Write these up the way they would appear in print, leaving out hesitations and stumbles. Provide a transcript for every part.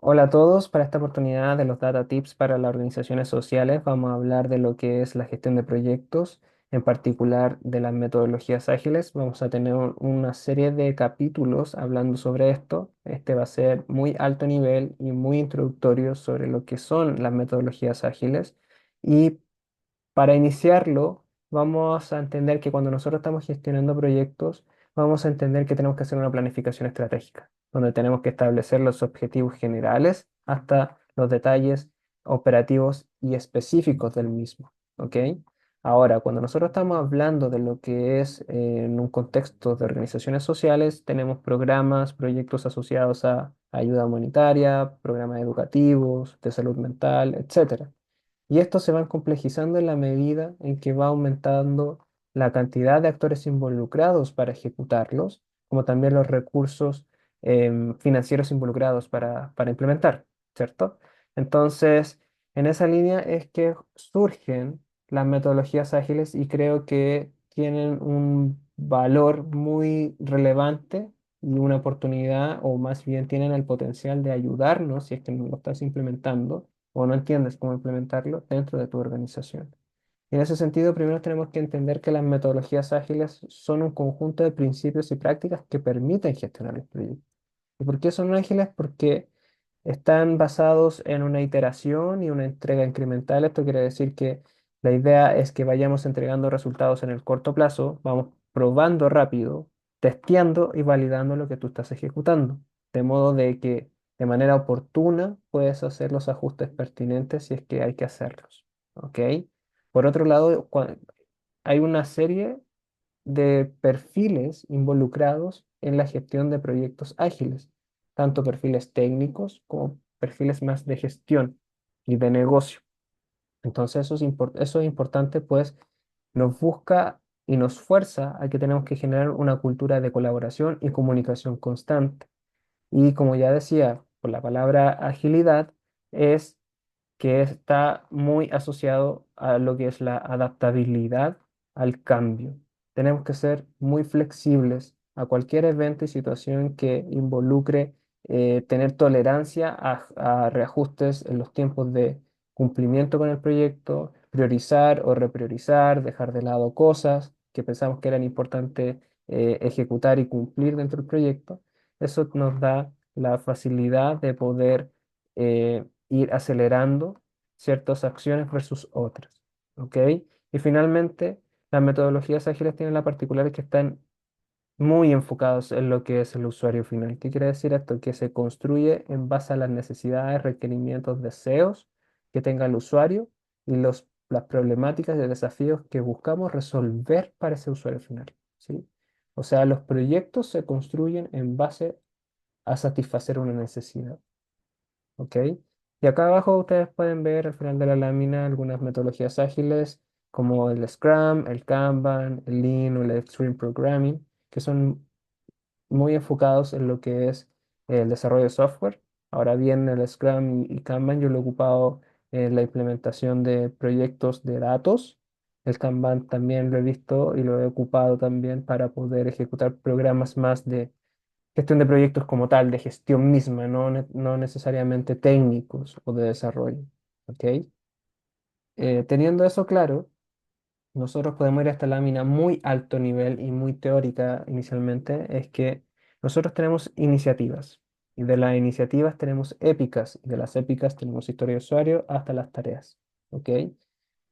Hola a todos, para esta oportunidad de los Data Tips para las organizaciones sociales vamos a hablar de lo que es la gestión de proyectos, en particular de las metodologías ágiles. Vamos a tener una serie de capítulos hablando sobre esto. Este va a ser muy alto nivel y muy introductorio sobre lo que son las metodologías ágiles. Y para iniciarlo, vamos a entender que cuando nosotros estamos gestionando proyectos, vamos a entender que tenemos que hacer una planificación estratégica, donde tenemos que establecer los objetivos generales hasta los detalles operativos y específicos del mismo. ¿Ok? Ahora, cuando nosotros estamos hablando de lo que es en un contexto de organizaciones sociales, tenemos programas, proyectos asociados a ayuda humanitaria, programas educativos, de salud mental, etcétera. Y estos se van complejizando en la medida en que va aumentando la cantidad de actores involucrados para ejecutarlos, como también los recursos financieros involucrados para implementar, ¿cierto? Entonces, en esa línea es que surgen las metodologías ágiles y creo que tienen un valor muy relevante y una oportunidad, o más bien tienen el potencial de ayudarnos si es que no lo estás implementando o no entiendes cómo implementarlo dentro de tu organización. Y en ese sentido, primero tenemos que entender que las metodologías ágiles son un conjunto de principios y prácticas que permiten gestionar el proyecto. ¿Y por qué son ágiles? Porque están basados en una iteración y una entrega incremental. Esto quiere decir que la idea es que vayamos entregando resultados en el corto plazo, vamos probando rápido, testeando y validando lo que tú estás ejecutando, de modo de que de manera oportuna puedes hacer los ajustes pertinentes si es que hay que hacerlos. ¿Ok? Por otro lado, hay una serie de perfiles involucrados en la gestión de proyectos ágiles, tanto perfiles técnicos como perfiles más de gestión y de negocio. Entonces eso es importante, pues nos busca y nos fuerza a que tenemos que generar una cultura de colaboración y comunicación constante. Y como ya decía, por la palabra agilidad, es que está muy asociado a lo que es la adaptabilidad al cambio. Tenemos que ser muy flexibles a cualquier evento y situación que involucre tener tolerancia a reajustes en los tiempos de cumplimiento con el proyecto, priorizar o repriorizar, dejar de lado cosas que pensamos que eran importantes ejecutar y cumplir dentro del proyecto. Eso nos da la facilidad de poder ir acelerando ciertas acciones versus otras. ¿Ok? Y finalmente, las metodologías ágiles tienen la particularidad que están muy enfocados en lo que es el usuario final. ¿Qué quiere decir esto? Que se construye en base a las necesidades, requerimientos, deseos que tenga el usuario y las problemáticas y desafíos que buscamos resolver para ese usuario final. ¿Sí? O sea, los proyectos se construyen en base a satisfacer una necesidad. ¿Ok? Y acá abajo ustedes pueden ver al final de la lámina algunas metodologías ágiles como el Scrum, el Kanban, el Lean o el Extreme Programming, que son muy enfocados en lo que es el desarrollo de software. Ahora bien, el Scrum y Kanban yo lo he ocupado en la implementación de proyectos de datos. El Kanban también lo he visto y lo he ocupado también para poder ejecutar programas más de gestión de proyectos como tal, de gestión misma, no necesariamente técnicos o de desarrollo. ¿Ok? Teniendo eso claro, nosotros podemos ir a esta lámina muy alto nivel y muy teórica inicialmente, es que nosotros tenemos iniciativas y de las iniciativas tenemos épicas y de las épicas tenemos historia de usuario hasta las tareas. ¿Ok?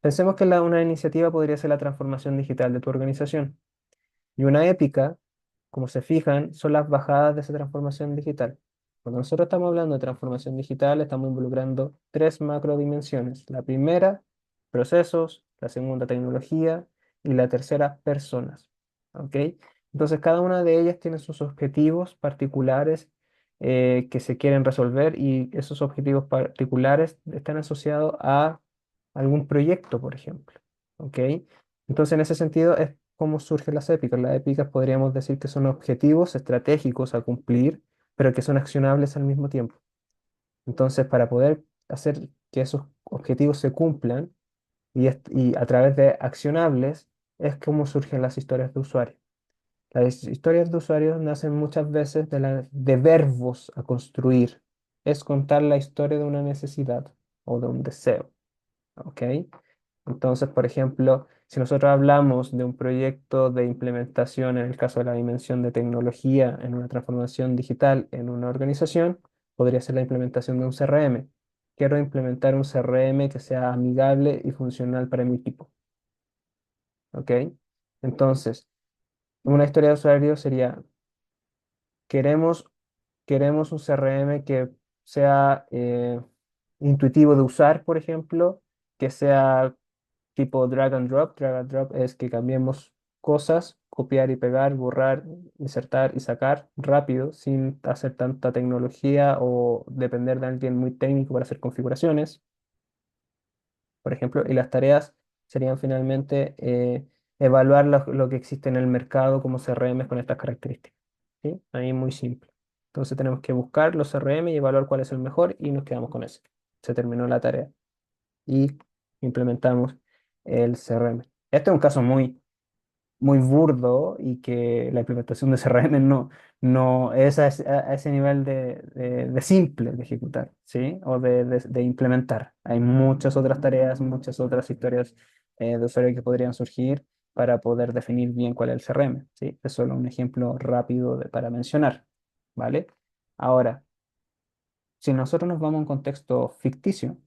Pensemos que una iniciativa podría ser la transformación digital de tu organización. Y una épica, como se fijan, son las bajadas de esa transformación digital. Cuando nosotros estamos hablando de transformación digital, estamos involucrando tres macrodimensiones. La primera, procesos, la segunda, tecnología y la tercera, personas. ¿Ok? Entonces, cada una de ellas tiene sus objetivos particulares que se quieren resolver y esos objetivos particulares están asociados a algún proyecto, por ejemplo. ¿Ok? Entonces, en ese sentido, es cómo surgen las épicas. Las épicas podríamos decir que son objetivos estratégicos a cumplir, pero que son accionables al mismo tiempo. Entonces, para poder hacer que esos objetivos se cumplan y a través de accionables, es como surgen las historias de usuario. Las historias de usuarios nacen muchas veces de verbos a construir es contar la historia de una necesidad o de un deseo. ¿Ok? Entonces, por ejemplo, si nosotros hablamos de un proyecto de implementación, en el caso de la dimensión de tecnología en una transformación digital en una organización, podría ser la implementación de un CRM. Quiero implementar un CRM que sea amigable y funcional para mi equipo. ¿Ok? Entonces, una historia de usuario sería, queremos, queremos un CRM que sea intuitivo de usar, por ejemplo, que sea tipo drag and drop. Drag and drop es que cambiemos cosas, copiar y pegar, borrar, insertar y sacar rápido, sin hacer tanta tecnología o depender de alguien muy técnico para hacer configuraciones, por ejemplo. Y las tareas serían finalmente evaluar lo que existe en el mercado como CRM con estas características. ¿Sí? Ahí muy simple. Entonces tenemos que buscar los CRM y evaluar cuál es el mejor y nos quedamos con ese. Se terminó la tarea y implementamos el CRM. Este es un caso muy burdo y que la implementación de CRM no es a ese nivel de simple de ejecutar, ¿sí? O de implementar. Hay muchas otras tareas, muchas otras historias de usuario que podrían surgir para poder definir bien cuál es el CRM, ¿sí? Es solo un ejemplo rápido para mencionar, ¿vale? Ahora, si nosotros nos vamos a un contexto ficticio,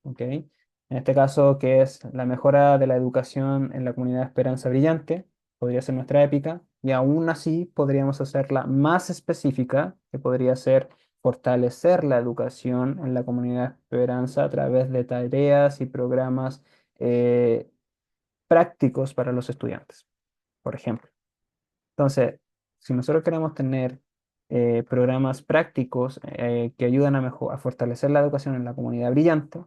¿ok? En este caso, que es la mejora de la educación en la comunidad Esperanza Brillante, podría ser nuestra épica, y aún así podríamos hacerla más específica, que podría ser fortalecer la educación en la comunidad Esperanza a través de tareas y programas eh, prácticos para los estudiantes, por ejemplo. Entonces, si nosotros queremos tener programas prácticos que ayudan a fortalecer la educación en la comunidad brillante,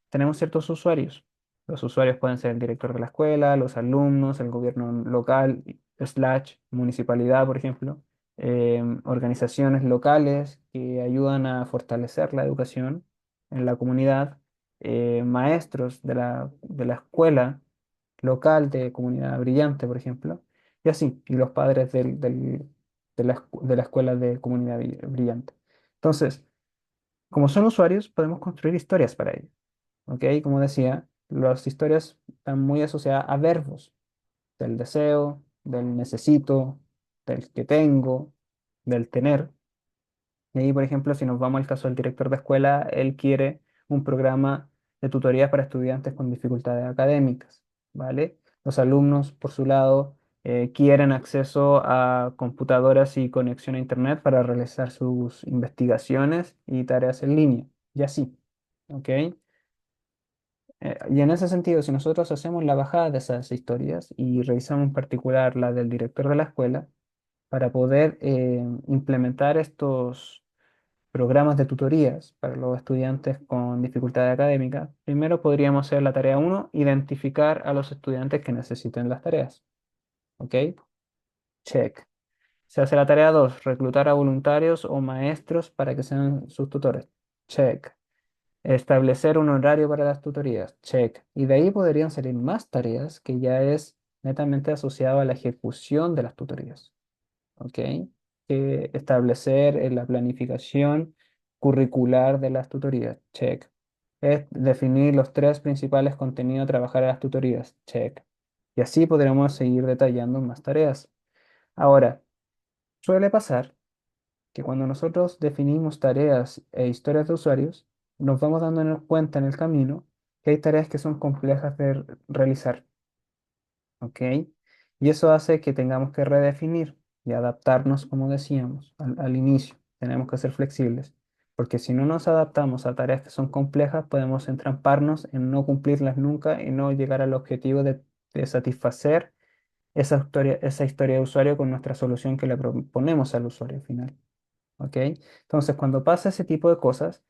tenemos ciertos usuarios. Los usuarios pueden ser el director de la escuela, los alumnos, el gobierno local, slash municipalidad, por ejemplo, organizaciones locales que ayudan a fortalecer la educación en la comunidad, maestros de la escuela local de comunidad brillante, por ejemplo, y así, y los padres de la escuela de comunidad brillante. Entonces, como son usuarios, podemos construir historias para ellos, ¿ok? Como decía, las historias están muy asociadas a verbos, del deseo, del necesito, del que tengo, del tener. Y ahí, por ejemplo, si nos vamos al caso del director de escuela, él quiere un programa de tutorías para estudiantes con dificultades académicas, ¿vale? Los alumnos, por su lado, quieren acceso a computadoras y conexión a Internet para realizar sus investigaciones y tareas en línea, y así, ¿ok? Y en ese sentido, si nosotros hacemos la bajada de esas historias y revisamos en particular la del director de la escuela, para poder implementar estos programas de tutorías para los estudiantes con dificultad académica, primero podríamos hacer la tarea uno, identificar a los estudiantes que necesiten las tareas. ¿Ok? Check. Se hace la tarea 2, reclutar a voluntarios o maestros para que sean sus tutores. Check. Establecer un horario para las tutorías. Check. Y de ahí podrían salir más tareas que ya es netamente asociado a la ejecución de las tutorías. ¿Ok? Establecer la planificación curricular de las tutorías, check. Es definir los tres principales contenidos a trabajar en las tutorías, check. Y así podremos seguir detallando más tareas. Ahora, suele pasar que cuando nosotros definimos tareas e historias de usuarios, nos vamos dando cuenta en el camino que hay tareas que son complejas de realizar. ¿Ok? Y eso hace que tengamos que redefinir y adaptarnos, como decíamos al inicio. Tenemos que ser flexibles, porque si no nos adaptamos a tareas que son complejas, podemos entramparnos en no cumplirlas nunca y no llegar al objetivo de satisfacer esa historia de usuario con nuestra solución que le proponemos al usuario final. ¿Ok? Entonces, cuando pasa ese tipo de cosas,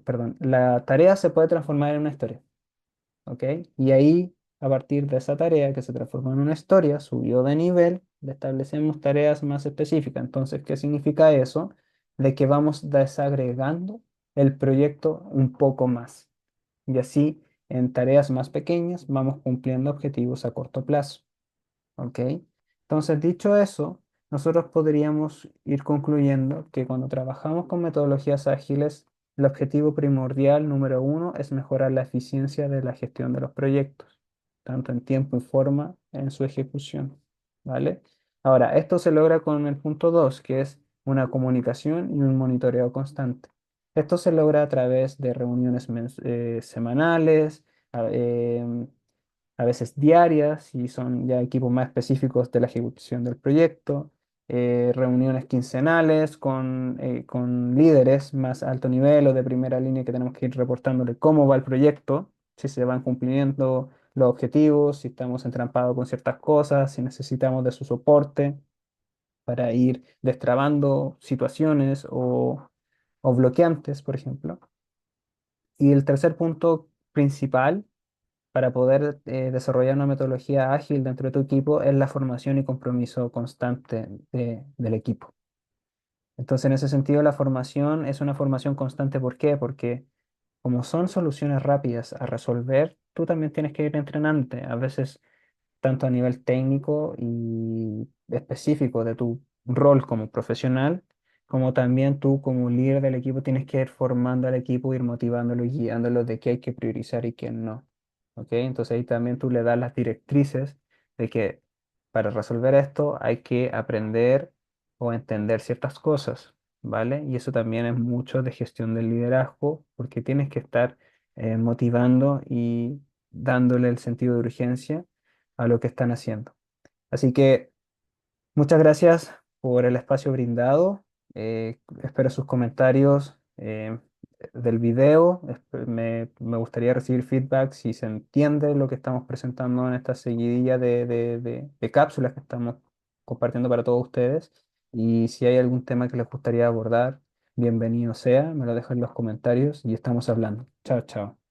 perdón, la tarea se puede transformar en una historia. ¿Ok? Y ahí, a partir de esa tarea que se transformó en una historia, subió de nivel, le establecemos tareas más específicas. Entonces, ¿qué significa eso? De que vamos desagregando el proyecto un poco más. Y así, en tareas más pequeñas, vamos cumpliendo objetivos a corto plazo. ¿Ok? Entonces, dicho eso, nosotros podríamos ir concluyendo que cuando trabajamos con metodologías ágiles, el objetivo primordial número uno es mejorar la eficiencia de la gestión de los proyectos, tanto en tiempo y forma en su ejecución, ¿vale? Ahora, esto se logra con el punto 2, que es una comunicación y un monitoreo constante. Esto se logra a través de reuniones semanales, a, a veces diarias, si son ya equipos más específicos de la ejecución del proyecto, reuniones quincenales con líderes más alto nivel o de primera línea que tenemos que ir reportándole cómo va el proyecto, si se van cumpliendo los objetivos, si estamos entrampados con ciertas cosas, si necesitamos de su soporte para ir destrabando situaciones o bloqueantes, por ejemplo. Y el tercer punto principal para poder desarrollar una metodología ágil dentro de tu equipo es la formación y compromiso constante del equipo. Entonces, en ese sentido, la formación es una formación constante. ¿Por qué? Porque como son soluciones rápidas a resolver, tú también tienes que ir entrenándote. A veces tanto a nivel técnico y específico de tu rol como profesional, como también tú como líder del equipo tienes que ir formando al equipo, ir motivándolo y guiándolo de qué hay que priorizar y qué no. ¿Ok? Entonces ahí también tú le das las directrices de que para resolver esto hay que aprender o entender ciertas cosas, ¿vale? Y eso también es mucho de gestión del liderazgo, porque tienes que estar motivando y dándole el sentido de urgencia a lo que están haciendo. Así que muchas gracias por el espacio brindado. Espero sus comentarios del video. Me gustaría recibir feedback si se entiende lo que estamos presentando en esta seguidilla de cápsulas que estamos compartiendo para todos ustedes. Y si hay algún tema que les gustaría abordar, bienvenido sea. Me lo dejan en los comentarios y estamos hablando. Chao, chao.